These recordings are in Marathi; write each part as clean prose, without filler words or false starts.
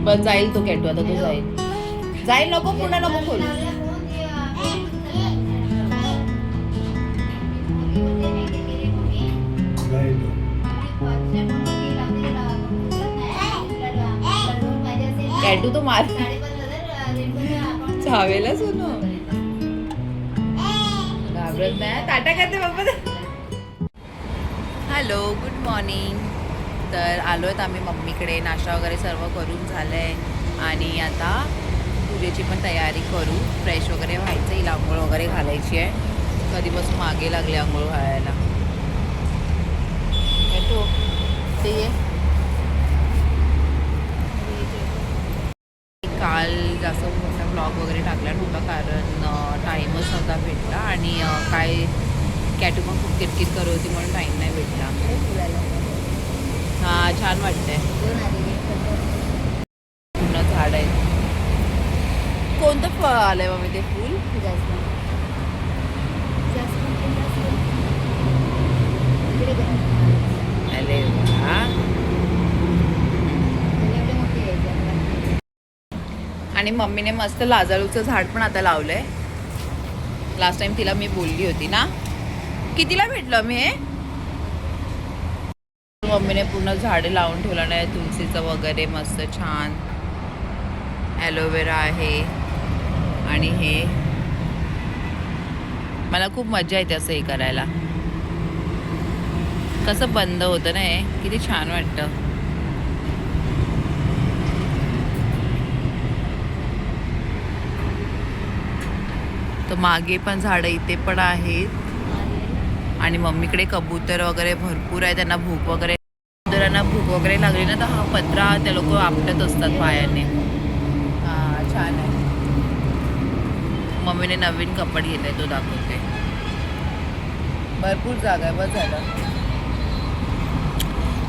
बस जाईल तो कॅटू, आता तो जाईल नको पुन्हा नको खोल. कॅटू तो मार चावेला सुनो घाबरत नाही. टाटा करते बाबा. Hello, good morning. तर आलो आहेत आम्ही मम्मीकडे. नाश्ता वगैरे सर्व करून झालं आहे आणि आता पूजेची पण तयारी करू. फ्रेश वगैरे व्हायचं, हिला आंघोळ वगैरे घालायची आहे. कधीपासून मागे लागले आंघोळ घालायला. येतो ते ये. काल जास्त मोठा ब्लॉग वगैरे टाकला नव्हता कारण टाईमच नव्हता भेटला आणि काय कॅटू पण खूप किटकिट करत होती म्हणून टाईम नाही भेटला. हां, छान वाटतंय. पूर्ण झाड आहे. कोणतं फळ आलंय मम्मी ते फूल? अरे वा. आणि मम्मीने मस्त लाजाळूचं झाड पण आता लावलंय. लास्ट टाइम तिला मी बोलली होती ना. कितीला भेटलं मी हे? मम्मीने पूर्ण झाडे लावून ठेवलं नाही. तुलसीचं वगैरे मस्त छान. ॲलोवेरा आहे आणि हे मला खूप मजा येते असं हे करायला. कसं बंद होतं ना हे, किती छान वाटतं. तर मागे पण झाडं इथे पण आहेत आणि मम्मीकडे कबूतर वगैरे भरपूर आहे. त्यांना भूक वगैरे, कबुतरांना भूक वगैरे लागली ना तर हा पत्रा त्या लोक आपटत असतात पायाने. हां, छान आहे. मम्मीने नवीन कपड घेतलाय, तो दाखवते. भरपूर जागा आहे, बस झालं.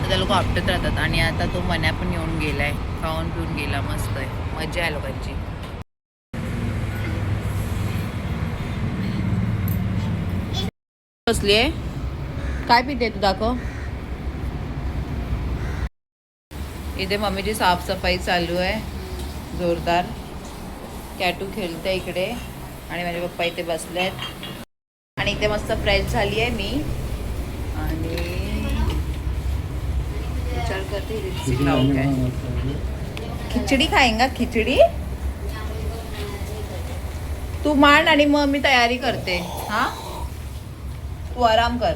तर त्या लोक आपटत राहतात आणि आता तो मन्या पण येऊन गेलाय, खाऊन पिऊन गेला. मस्त आहे, मजा आहे लोकांची. कसली आहे? काय पिते तू? दाखव. इथे मम्मीची साफसफाई चालू आहे जोरदार. कॅटू खेळते इकडे आणि माझे पप्पा इथे बसले आहेत आणि इथे मस्त फ्रेश झाली आहे मी आणि विचार करते लिपस्टिक लावून काय. खिचडी खाएंगा? खिचडी तू मान आणि मग मी तयारी करते. हां, तू आराम कर.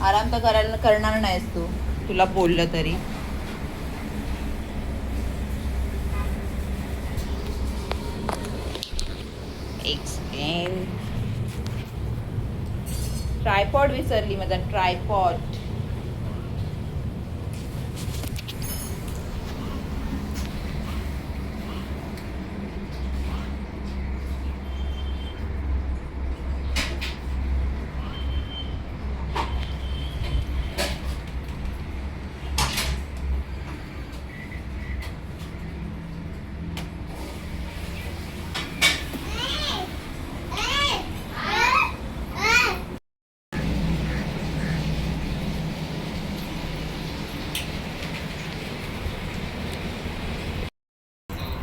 आराम तर करणार नाहीस तू, तुला बोललं तरी. एक सेकंड. ट्रायपॉड विसरली, माझा ट्रायपॉड.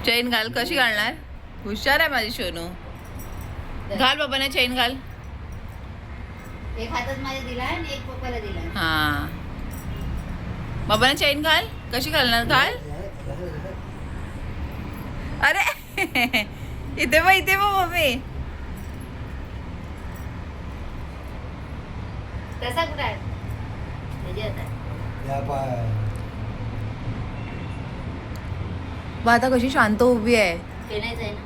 चेन घाल. कशी घालणार? हुशार आहे माझी सोनू. घाल बाबाने चेन घाल. एक हातात माझ्या दिला आणि एक पप्पाला दिला. हां, बाबाने चेन घाल. कशी घालणार? घाल. अरे इथे बघ, इथे बघ मम्मी. तसा कुठं आहे? बा आता कशी शांत उभी आहे. खेळायचं आहे ना.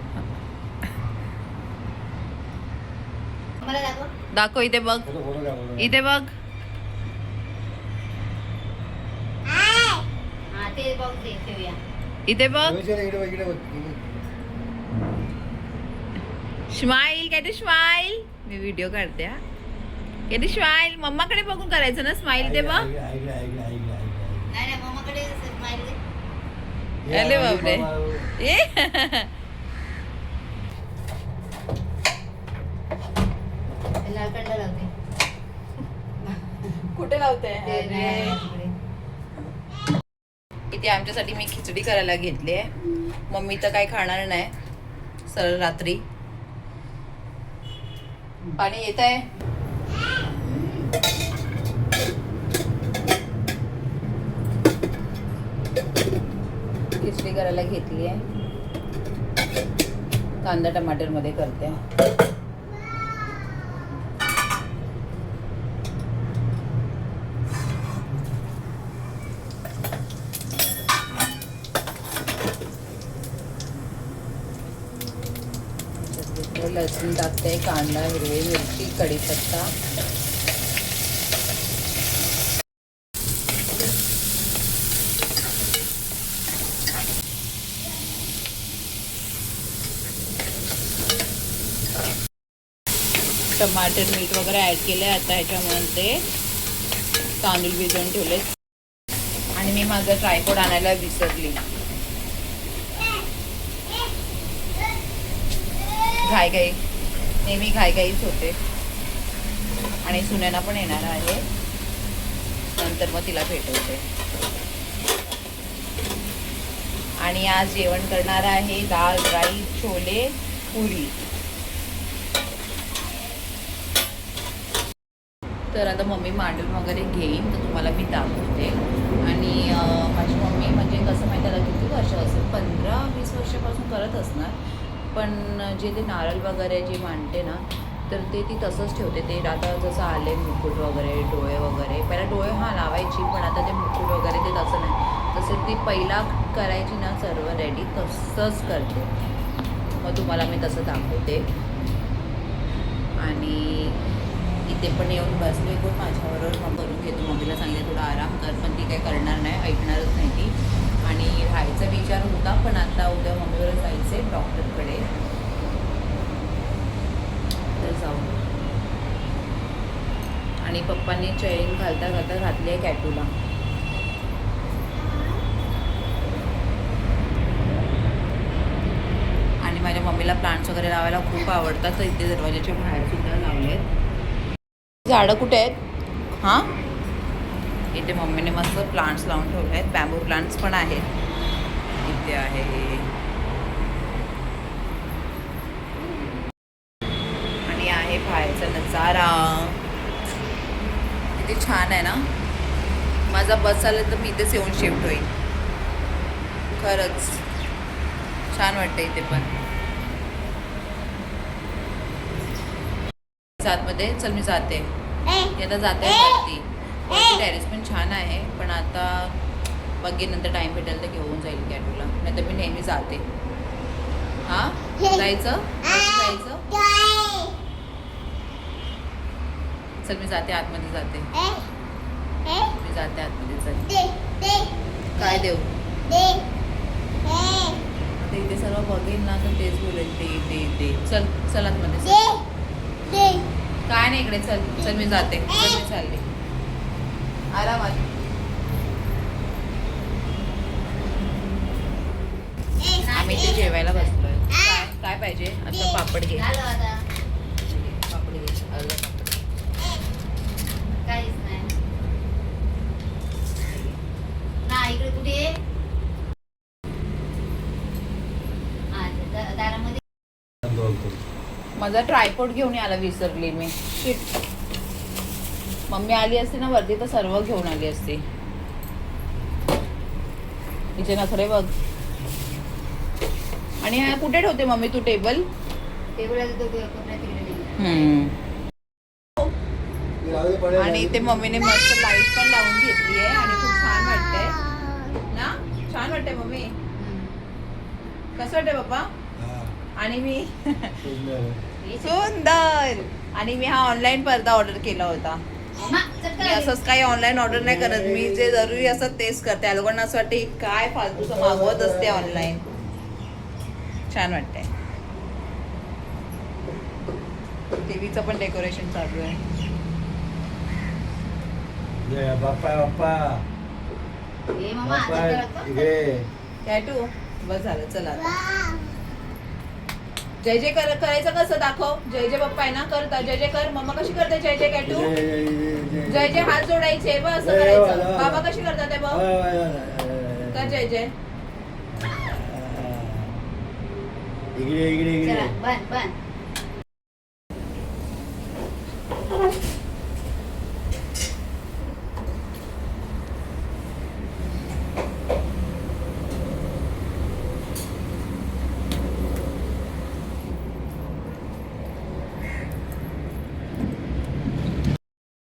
मला दाखव. दाखव. इथे बघ, इथे बघ. हा, ते बघ, ते ठेवूया. इथे बघ. स्माइल. काय ते स्माइल? मी व्हिडिओ काढते. हा, काय ते स्माइल? मम्माकडे बघून करायचं ना स्माइल. ते बघ. नाही नाही, मम्माकडे स्माइल दे. अरे बापरे. ए लालकंड लावते. कुठे लावते? ते नाही, तिकडे. इथे आमच्यासाठी मी खिचडी करायला घेतली आहे. मम्मी तर काही खाणार नाही सरळ रात्री. पाणी येत आहे. खिचडी करायला घेतली आहे. कांदा टमाटर मध्ये करते. लसूण टाकते, कांदा, हिरवी मिरची, कढीपत्ता. टमाटर मीठ वगैरे ॲड केले. आता ह्याच्यामध्ये तांदूळ भिजवून ठेवले. आणि मी माझा ट्रायपॉड आणायला विसरली. घाईघाई नेहमी घाईघाईच होते. आणि सुनेना पण येणार आहे, नंतर मग तिला भेटवते. आणि आज जेवण करणार आहे दाल, राईस, छोले, पुरी. तर आता मम्मी मांडून वगैरे घेईन तर तुम्हाला मी दाखवते. आणि माझी मम्मी म्हणजे कसं माहिती आहे किती वर्ष असेल, 15-20 वर्षापासून करत असणार. पण जे ते नारळ वगैरे जे मांडते ना, तर ते ती तसंच ठेवते. ते आता जसं आले मुकुट वगैरे, डोळे वगैरे, पहिला डोळे लावायची, पण आता ते मुकुट वगैरे ते तसं नाही. तसं ती पहिला करायची ना सर्व रेडी, तसंच करते. मग तुम्हाला मी तसं दाखवते. आणि इथे पण येऊन बसले कोण माझ्याबरोबर, मग करून घेतो. मम्मीला सांगितलं थोडा आराम कर, पण ती काही करणार नाही, ऐकणारच नाही ती. आणि राहायचा विचार होता, पण आता उद्या मम्मीबरोबर जायचे डॉक्टरकडे, तर जाऊ. आणि पप्पांनी चैन घालता घालता घातली आहे कॅटूला. आणि माझ्या मम्मीला प्लांट्स वगैरे लावायला खूप आवडतात, तर इथे दरवाजाच्या बाहेर सुद्धा लावले आहेत. झाडं कुठे आहेत? हां, इथे मम्मीने मस्त प्लांट्स लावून ठेवले आहेत. बॅम्बू प्लांट्स पण आहेत. इथे आहे. आणि आहे बाहेरचा नजारा. किती छान आहे ना. माझा बस आला तर मी इथेच येऊन शिफ्ट होईल. खरंच छान वाटतं इथे पण. आतमध्ये चल मी जाते. आता जाते वरती. टेरेस पण छान आहे, पण आता बघे नंतर टाइम भेटेल तर घेऊन जाईल कॅटूला, नाही तर मी नेहमी जाते. हां, जायचं जायचं. चल मी जाते, आतमध्ये जाते. मी जाते आतमध्ये. चल काय देऊ? आता इथे सर्व बघेल ना तर तेच बोलेल दे. चल चल आतमध्ये. काय नाही इकडे. चल चल मी जाते. चल मी चालले आरामात. आम्ही ते जेवायला बसलोय. काय पाहिजे? आता पापड घे. पापड घे. अर्धा पापड. काहीच नाही इकडे कुठे दारामध्ये. माझा ट्रायपॉड घेऊन यायला विसरली मी. शिट. मम्मी आली असती ना वरती तर सर्व घेऊन आली असती. इथे नखरे बघ. आणि हा कुठे ठेवते मम्मी तू टेबल? आणि इथे मम्मीने मस्त लाईट पण लावून घेतली आहे आणि खूप छान वाटतंय ना. छान वाटतंय मम्मी. कसं वाटतंय पप्पा? आणि मी सुंदर. आणि मी हा ऑनलाईन पडदा ऑर्डर केला होता. मी असंच काही ऑनलाईन ऑर्डर नाही करत. मी जे जरुरी असतं तेच करते. त्या लोकांना असं वाटते काय फालतूचं मागवत असते ऑनलाईन. छान वाटतंय. टीव्हीचं पण डेकोरेशन चालू आहे. कॅटू बस झालं. चला जय जय करायचं कसं दाखव. जय जय बाप्पा आहे ना. करता जय जय कर. मम्मा कशी करते जय जय कॅटू? जय जय हात जोडायचे बस असं करायचं. बाबा कशी करतात ते बघ. का जय जय? इकडे इकडे इकडे चला बन बन.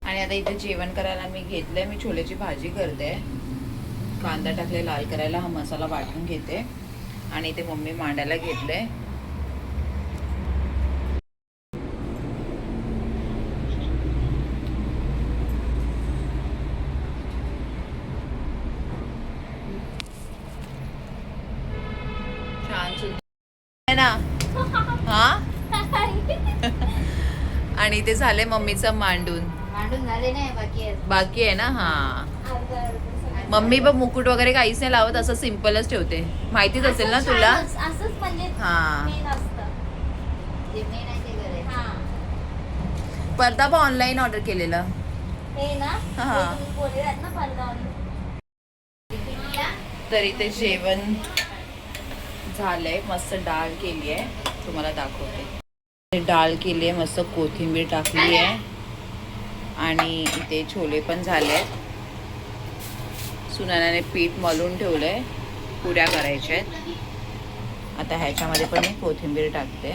आणि आता इथे जेवण करायला मी घेतलंय. मी छोलेची भाजी करते. कांदा टाकले लाल करायला. हा मसाला वाटून घेते आणि इथे मम्मी मांडायला घेतले. छान सुंदर आहे ना. हा आणि ते झाले मम्मीचं मांडून. मांडून झाले नाही बाकी आहे. बाकी आहे ना. हा मम्मी पण मुकुट वगैरे काहीच नाही लावत. असं सिम्पलच ठेवते. माहितीच असेल ना तुला. असंच म्हणजे हा मेन असतं. जे मेन आहे ते करायचं. हा पडदा पण ऑनलाईन ऑर्डर केलेला. हे ना हा. ते तुम्ही बोललेलात ना परगावनी. तरी ते जेवण झालंय. मस्त डाळ केली आहे. तुम्हाला दाखवते. डाळ केली आहे. मस्त कोथिंबीर टाकली आहे आणि इथे छोले पण झाले आहेत. सुनानाने पीठ मळून ठेवलंय. पुऱ्या करायच्या आहेत. आता ह्याच्यामध्ये पण मी कोथिंबीर टाकते.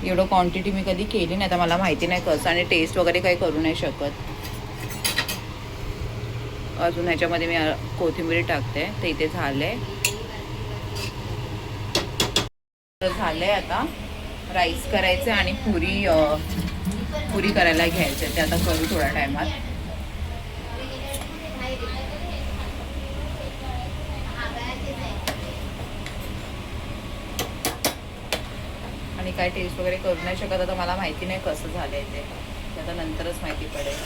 एवढं क्वांटिटी मी कधी केली नाही. आता मला माहिती नाही कसं आणि टेस्ट वगैरे काही करू नाही शकत. अजून ह्याच्यामध्ये मी कोथिंबीर टाकते. तर इथे झालंय. झालंय आता राईस करायचं आणि पुरी करायला घ्यायचं. ते आता करू थोड्या टायमात. आणि काय टेस्ट वगैरे करू नाही शकत. आता मला माहिती नाही कसं झालंय ते आता नंतरच माहिती पडेल.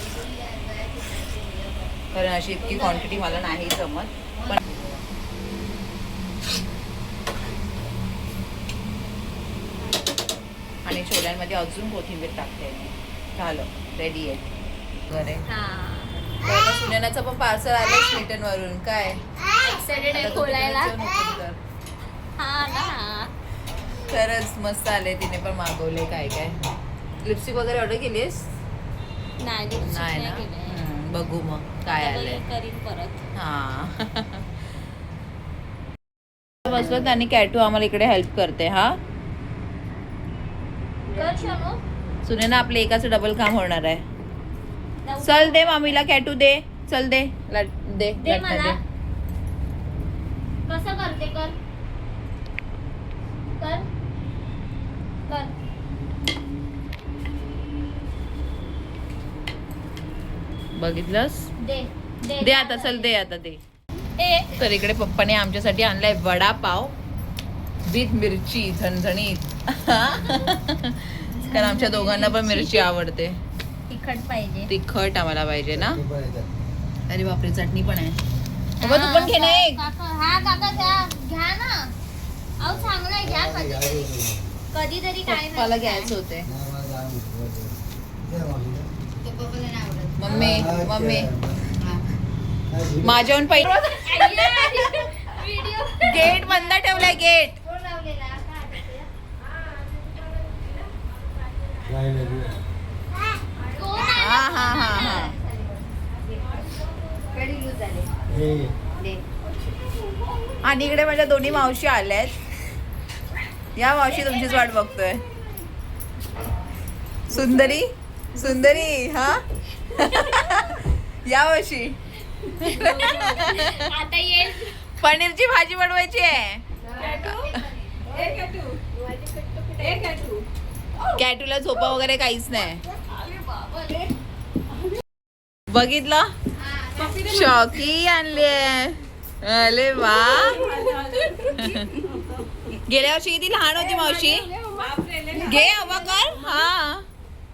कारण अशी इतकी क्वांटिटी मला नाही जमत. पण आणि छोल्यांमध्ये अजून कोथिंबीर टाकते मी. झालं रेडी आहे. बरे सुनेनाचं पण पार्सल आलं स्वीटन वरून. काय एक्साइटेड आहे आता तू खोलायला. तिकडे जाऊन open कर. हा ना. खरंच मस्त आले. तिने पण मागवले काय काय. लिपस्टिक वगैरे ऑर्डर केलीस? नाही lipstick नाही ना. केलंय. बघू मग काय आता आलंय. करीन परत. हा बसलो त्यांनी कॅटू आम्हाला इकडे हेल्प करते. हा कर शनू. सुनेना आपले एकाचं डबल काम होणार आहे. लवकर. चल दे मामीला कॅटू दे. चल दे दे दे लटकन मला. दे. कसं करते कर. कर कर. बघितलंस. दे दे आता. चल दे आता दे. ए तर इकडे पप्पाने आमच्यासाठी आणलाय वडापाव विथ मिरची झणझणीत. कारण आमच्या दोघांना पण मिरची आवडते. तिखट पाहिजे. तिखट आम्हाला पाहिजे ना. पण येतात. अरे बापरे चटणी पण आहे. बाबा तू पण घे ना एक. हा काका घ्या ना. अहो चांगलं आहे घ्या कधीतरी काय पप्पाला घ्यायचं होते. तो पप्पाला नाही आवडत. मम्मी माझ्याहून पहिले व्हिडिओ गेट बंद ठेवलाय. गेट कोण लावलेला? नाही, नाही. कोण हा हा हा हा. कढी लूज झाले. हे, दे. आणि इकडे माझ्या दोन्ही मावशी आल्यात. या मावशी तुमचीच वाट बघतोय. सुंदरी सुंदरी हा या मावशी. आता येईल. पनीरची भाजी बनवायची आहे. कॅटूला झोपा वगैरे काहीच नाही. बघितलं शॉकी आणली. अरे वा. गेल्या वर्षी किती लहान होती मावशी. घे हवा कर. हा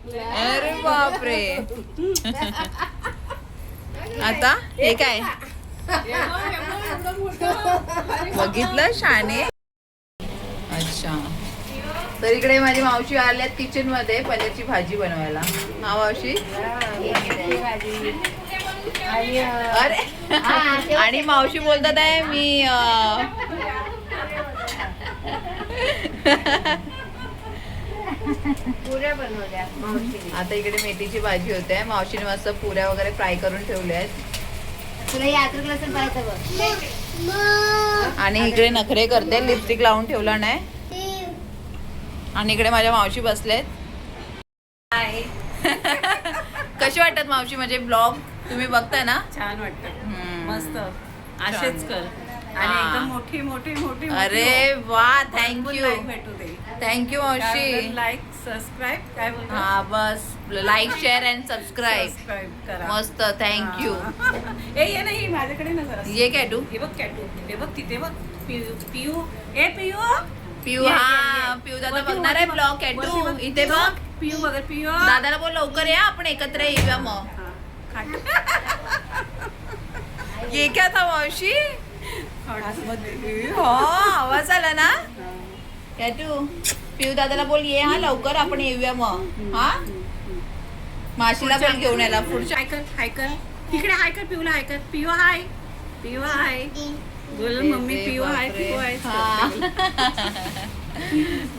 अरे बापरे. आता हे काय बघितलं शाने. अच्छा तर इकडे माझी मावशी आल्यात किचन मध्ये पनीरची भाजी बनवायला. हा मावशी अरे हा, तेव्हा- आणि मावशी बोलतात आहे मी पुऱ्या बनवल्या मावशीने. आता इकडे मेथीची भाजी होते मावशीने मस्त पुऱ्या वगैरे फ्राय करून ठेवल्या आहेत तुला हे अद्रक लसूण पाहायचं बघ. आणि इकडे नखरे करते लिपस्टिक लावून ठेवला नाही आणि इकडे माझ्या मावशी बसलेत कशी वाटतात मावशी म्हणजे ब्लॉग तुम्ही बघताय ना छान वाटतं हम्म. मस्त असेच कर आणि हा. एकदम मोठी मोठी मोठी अरे वा थँक्यू लाईक भेटू दे थँक्यू मावशी लाईक सबस्क्राईब काय बोलतो हा बस like share and subscribe subscribe करा मस्त थँक्यू हा. ये नाही माझ्याकडे ना जरा ये कॅटू हे बघ कॅटू हे बघ तिथे बघ पियू पियू ए पियू पिऊ ये, हा ये, ये. पिऊ दादा वरती, बघणार आहे वरती ब्लॉग बघ, कॅटू वरती बघ. इथे बघ पियू बघ पियू दादाला बोल लवकर या आपण एकत्र येऊया मग हा, खाट. ये क्या था मावशी हो आवाज आला ना कॅटू पिऊ दादाला बोल ये हा लवकर आपण येऊया मग हा माशीला पण घेऊन यायला पुढच्या हाय कर तिकडे हाय कर पिऊला हाय कर पियू हाय बोल मम्मी पियू हाय पियू हाय हा.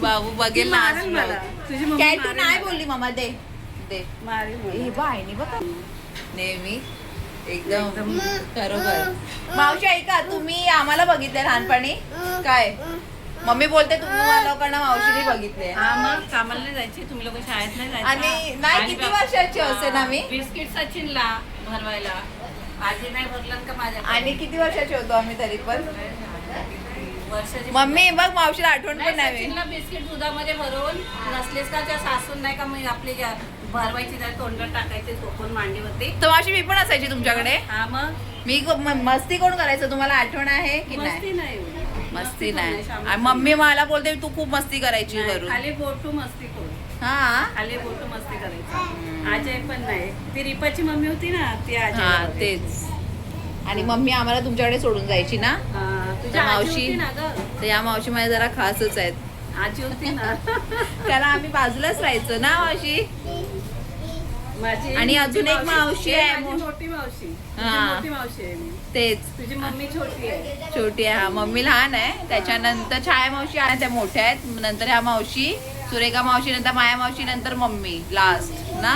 बाबू बघेल ना आज मारेल मला. vlog. तुझी मम्मी कॅटू मारेल नाही मला. बोलली मामा दे दे मारेल मला. हे बायनी बघा नेहमी एकदम एकदम. खरोखर मावशी ऐका तुम्ही आम्हाला बघितले लहानपणी काय मम्मी बोलते तुम्हाला लोकांना मावशीने बघितले हा मग कामाला नाही जायची तुम्ही लोक शाळेत नाही जायचे आणि नाही किती वर्षाची असेल आम्ही बिस्किट सचिनला भरवायला आजी नाही भरलं का माझ्या आणि किती वर्षाचे होतो आम्ही तरी पण वर्षाची मम्मी बघ मावशीला आठवण पण नाही सचिनला बिस्किट दुधामध्ये भरवून नसलेस का त्या सासून नाही का मग आपली भरवायची त्या तोंडात टाकायचे झोपून मांडीवरती तर मावशी मी पण असायची तुमच्याकडे हा मग मी मस्ती कोण करायचं तुम्हाला आठवण आहे की मस्ती नाही नाही मस्ती नाही शाम- आणि मम्मी मला बोलते तू खूप मस्ती करायची नाही, घरून खाली बोटू मस्ती करू हा खाली बोटू मस्ती करायची अजय पण नाही ती रिपाची मम्मी होती ना ती हा अजय तेच आणि मम्मी आम्हाला तुमच्याकडे सोडून जायची ना तुझ्या तर आजी मावशी- होती ना ग तर या मावशी माझ्या जरा खासच आहेत आजी होती ना कारण आम्ही बाजूलाच राहायचो ना मावशी माझी आणि अजून एक मावशी हे आहे. माझी मोठी मावशी तुझी हा. मोठी मावशी आहे मी तेच तुझी मम्मी छोटी आहे छोटी आहे हा मम्मी लहान आहे त्याच्यानंतर छाया मावशी आहे त्या मोठ्या आहेत नंतर ह्या मावशी सुरेखा मावशी नंतर माया मावशी नंतर मम्मी लास्ट ना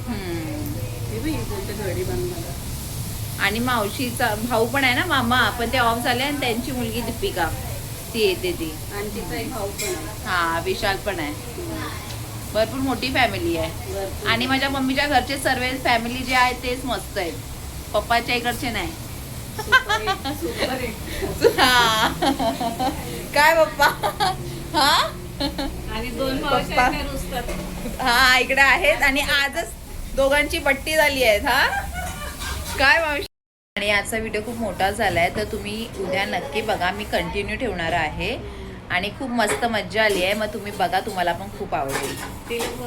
ती बी बोलते घडी बंद मला आणि मावशीचा भाऊ पण आहे ना मामा पण ते ऑफ झाले आणि त्यांची मुलगी दीपिका ती येते ती आणि तिचा एक भाऊ पण आहे हा विशाल पण आहे भरपूर मोठी फॅमिली आहे भरपूर. आणि माझ्या मम्मीच्या घरचे सर्व फॅमिली जे आहेत तेच मस्त आहेत पप्पाच्या इकडचे नाही सुपर हिट, सुपर हिट. हा. काय पप्पा हा आणि दोन पप्पा. मावश्या आहेत त्या रुसतात. हा इकडे आहेत आणि आजच दोघांची पट्टी झाली आहे हा काय मावशी आणि आजचा व्हिडिओ खूप मोठा झालाय तर तुम्ही उद्या नक्की बघा मी कंटिन्यू ठेवणार आहे आणि खूप मस्त मज्जा आली आहे मग तुम्ही बघा तुम्हाला पण खूप आवडेल ते लोक